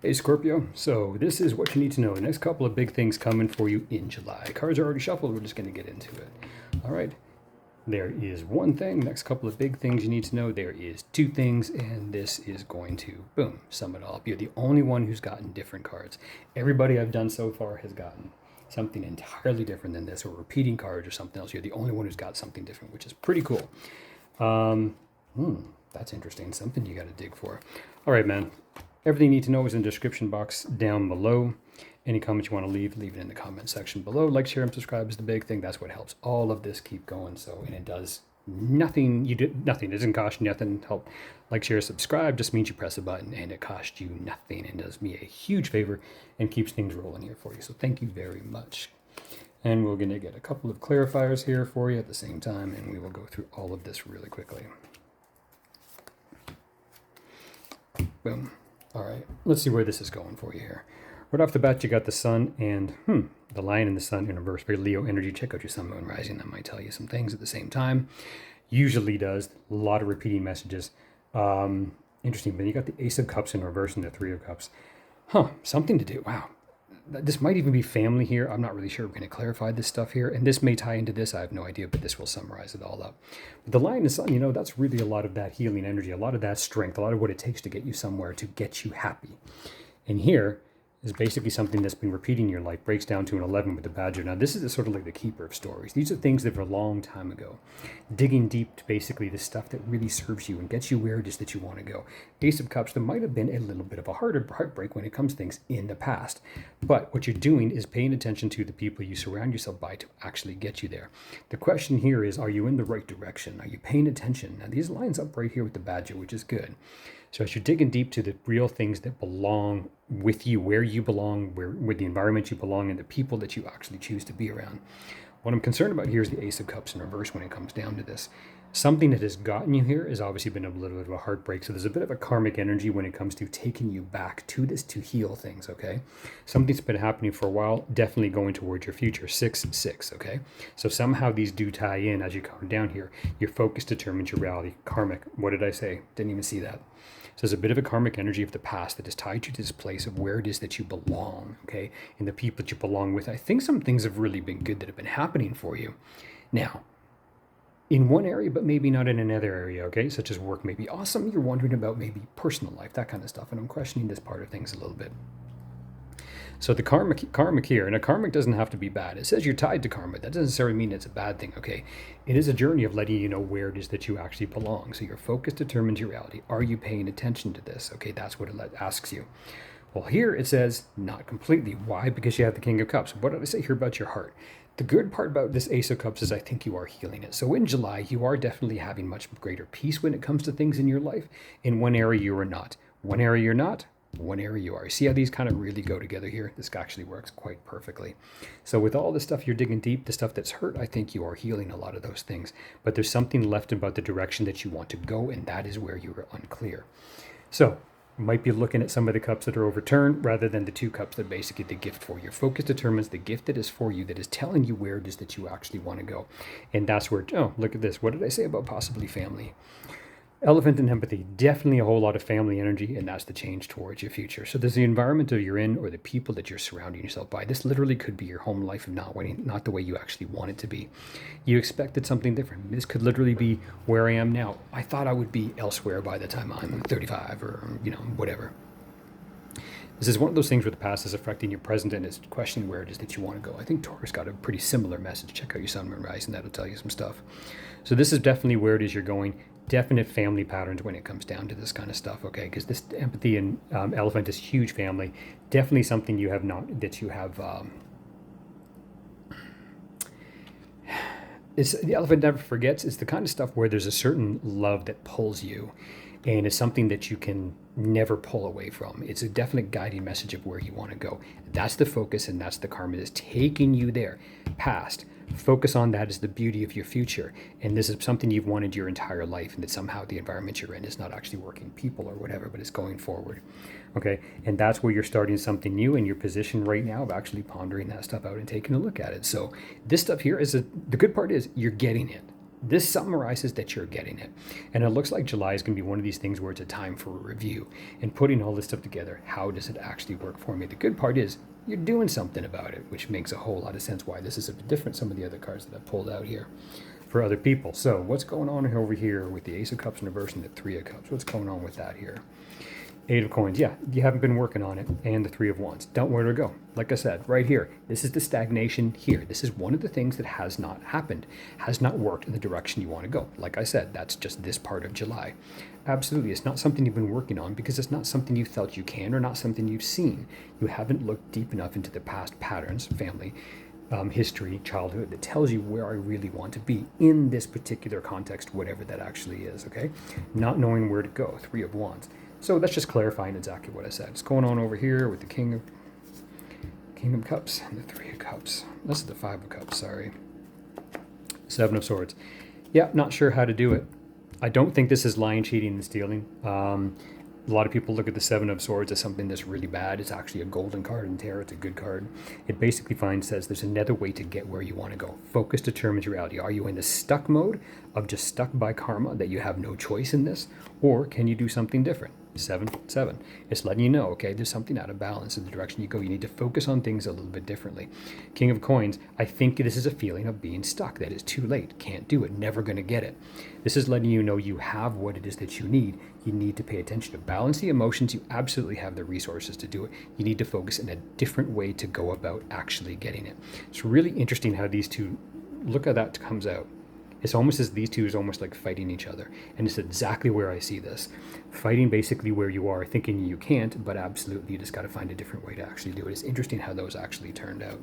Hey Scorpio, so this is what you need to know. The next couple of big things coming for you in July. Cards are already shuffled, we're just going to get into it. All right, there is one thing, next couple of big things you need to know. There is two things, and this is going to, boom, sum it all up. You're the only one who's gotten different cards. Everybody I've done so far has gotten something entirely different than this, or repeating cards or something else. You're the only one who's got something different, which is pretty cool. That's interesting, something you got to dig for. All right, man. Everything you need to know is in the description box down below. Any comments you want to leave it in the comment section below. Like, share, and subscribe is the big thing. That's what helps all of this keep going. So, and it does nothing. You do nothing. It doesn't cost you nothing. Help, like, share, subscribe just means you press a button, and it costs you nothing, and does me a huge favor and keeps things rolling here for you. So, thank you very much. And we're gonna get a couple of clarifiers here for you at the same time, and we will go through all of this really quickly. Boom. All right, let's see where this is going for you here. Right off the bat, you got the sun and the lion and the sun in reverse. Very Leo energy. Check out your sun, moon, rising. That might tell you some things at the same time. Usually does. A lot of repeating messages. Interesting, but you got the Ace of Cups in reverse and the Three of Cups. Something to do. Wow. This might even be family here. I'm not really sure. We're going to clarify this stuff here. And this may tie into this. I have no idea, but this will summarize it all up. But the lion and sun, that's really a lot of that healing energy, a lot of that strength, a lot of what it takes to get you somewhere, to get you happy. And here is basically something that's been repeating in your life, breaks down to an 11 with the badger. Now, this is sort of like the keeper of stories. These are things that were a long time ago. Digging deep to basically the stuff that really serves you and gets you where it is that you want to go. Ace of Cups, there might have been a little bit of a heartbreak when it comes to things in the past. But what you're doing is paying attention to the people you surround yourself by to actually get you there. The question here is, are you in the right direction? Are you paying attention? Now, these lines up right here with the badger, which is good. So as you're digging deep to the real things that belong with you, where you belong, where the environment you belong, and the people that you actually choose to be around. What I'm concerned about here is the Ace of Cups in reverse when it comes down to this. Something that has gotten you here has obviously been a little bit of a heartbreak. So there's a bit of a karmic energy when it comes to taking you back to this to heal things, okay? Something's been happening for a while, definitely going towards your future. 6-6, okay? So somehow these do tie in as you come down here. Your focus determines your reality. Karmic, what did I say? Didn't even see that. So there's a bit of a karmic energy of the past that has tied you to this place of where it is that you belong, okay? And the people that you belong with. I think some things have really been good that have been happening for you. Now, in one area, but maybe not in another area, okay? Such as work may be awesome. You're wondering about maybe personal life, that kind of stuff. And I'm questioning this part of things a little bit. So the karmic here, and a karmic doesn't have to be bad. It says you're tied to karma. That doesn't necessarily mean it's a bad thing, okay? It is a journey of letting you know where it is that you actually belong. So your focus determines your reality. Are you paying attention to this? Okay, that's what it asks you. Well, here it says not completely. Why? Because you have the King of Cups. What did I say here about your heart? The good part about this Ace of Cups is I think you are healing it. So in July, you are definitely having much greater peace when it comes to things in your life. In one area, you are not. One area, you're not. One area you are. See how these kind of really go together here? This actually works quite perfectly. So with all the stuff you're digging deep, the stuff that's hurt, I think you are healing a lot of those things. But there's something left about the direction that you want to go, and that is where you are unclear. So you might be looking at some of the cups that are overturned rather than the two cups that basically the gift for. Your focus determines the gift that is for you, that is telling you where it is that you actually want to go. And that's where, oh, look at this. What did I say about possibly family? Elephant and empathy, definitely a whole lot of family energy, and that's the change towards your future. So there's the environment that you're in or the people that you're surrounding yourself by. This literally could be your home life of not the way you actually want it to be. You expected something different. This could literally be where I am now. I thought I would be elsewhere by the time I'm 35 or, whatever. This is one of those things where the past is affecting your present and is questioning where it is that you want to go. I think Taurus got a pretty similar message. Check out your sun, moon, rise, and that'll tell you some stuff. So this is definitely where it is you're going. Definite family patterns when it comes down to this kind of stuff, okay? Because this empathy and elephant is huge family. Definitely something you have not, that you have, it's, the elephant never forgets. It's the kind of stuff where there's a certain love that pulls you, and it's something that you can never pull away from. It's a definite guiding message of where you want to go. That's the focus, and that's the karma that's taking you there. Past. Focus on that as the beauty of your future. And this is something you've wanted your entire life, and that somehow the environment you're in is not actually working, people or whatever, but it's going forward. Okay, and that's where you're starting something new in your position right now of actually pondering that stuff out and taking a look at it. So this stuff here is the good part is you're getting it. This summarizes that you're getting it. And it looks like July is going to be one of these things where it's a time for a review and putting all this stuff together. How does it actually work for me? The good part is you're doing something about it, which makes a whole lot of sense why this is a bit different some of the other cards that I've pulled out here for other people. So what's going on over here with the Ace of Cups in reverse and the Three of Cups? What's going on with that here? Eight of Coins, yeah, you haven't been working on it. And the Three of Wands. Don't know where to go. Like I said, right here, this is the stagnation here. This is one of the things that has not happened, has not worked in the direction you want to go. Like I said, that's just this part of July. Absolutely, it's not something you've been working on because it's not something you felt you can or not something you've seen. You haven't looked deep enough into the past patterns, family, history, childhood, that tells you where I really want to be in this particular context, whatever that actually is, okay? Not knowing where to go, Three of Wands. So that's just clarifying exactly what I said. What's going on over here with the King of Cups and the Three of Cups. This is the Five of Cups, sorry. Seven of Swords. Yeah, not sure how to do it. I don't think this is lying, cheating, and stealing. A lot of people look at the Seven of Swords as something that's really bad. It's actually a golden card in tarot. It's a good card. It basically says there's another way to get where you want to go. Focus determines reality. Are you in the stuck mode of just stuck by karma that you have no choice in this? Or can you do something different? 7-7. It's letting you know, okay, there's something out of balance in the direction you go. You need to focus on things a little bit differently. King of Coins, I think this is a feeling of being stuck. That is too late. Can't do it. Never going to get it. This is letting you know you have what it is that you need. You need to pay attention to balance the emotions. You absolutely have the resources to do it. You need to focus in a different way to go about actually getting it. It's really interesting how these two, look how that comes out. It's almost as these two is almost like fighting each other. And it's exactly where I see this. Fighting basically where you are, thinking you can't, but absolutely you just got to find a different way to actually do it. It's interesting how those actually turned out.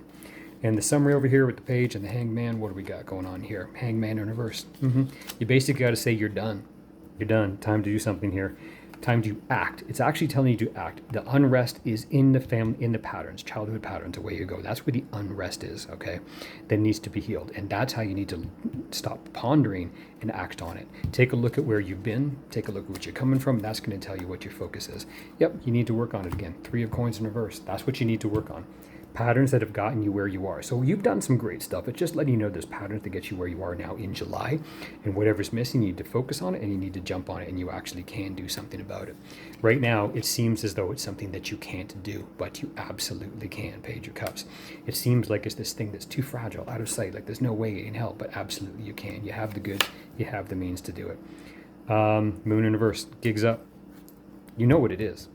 And the summary over here with the Page and the Hangman, what do we got going on here? Hangman in reverse. You basically got to say you're done. You're done. Time to do something here. Time to act. It's actually telling you to act. The unrest is in the family, in the patterns, childhood patterns, away you go. That's where the unrest is, okay? That needs to be healed. And that's how you need to stop pondering and act on it. Take a look at where you've been. Take a look at what you're coming from. That's going to tell you what your focus is. Yep, you need to work on it again. Three of Coins in reverse. That's what you need to work on. Patterns that have gotten you where you are. So you've done some great stuff. It's just letting you know there's patterns that get you where you are now in July. And whatever's missing, you need to focus on it and you need to jump on it and you actually can do something about it. Right now, it seems as though it's something that you can't do, but you absolutely can, Page of Cups. It seems like it's this thing that's too fragile, out of sight, like there's no way it can help, but absolutely you can. You have the goods, you have the means to do it. Moon in reverse, gigs up. You know what it is.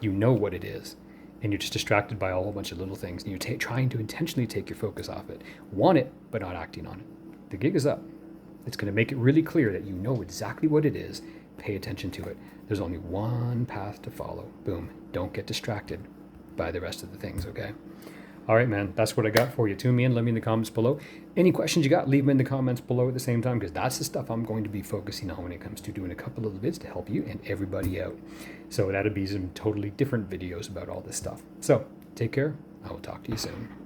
You know what it is. And you're just distracted by a whole bunch of little things. And you're trying to intentionally take your focus off it. Want it, but not acting on it. The gig is up. It's going to make it really clear that you know exactly what it is. Pay attention to it. There's only one path to follow. Boom. Don't get distracted by the rest of the things, okay? All right, man, that's what I got for you. Tune me in, let me in the comments below. Any questions you got, leave them in the comments below at the same time, because that's the stuff I'm going to be focusing on when it comes to doing a couple of vids to help you and everybody out. So that'll be some totally different videos about all this stuff. So take care. I will talk to you soon.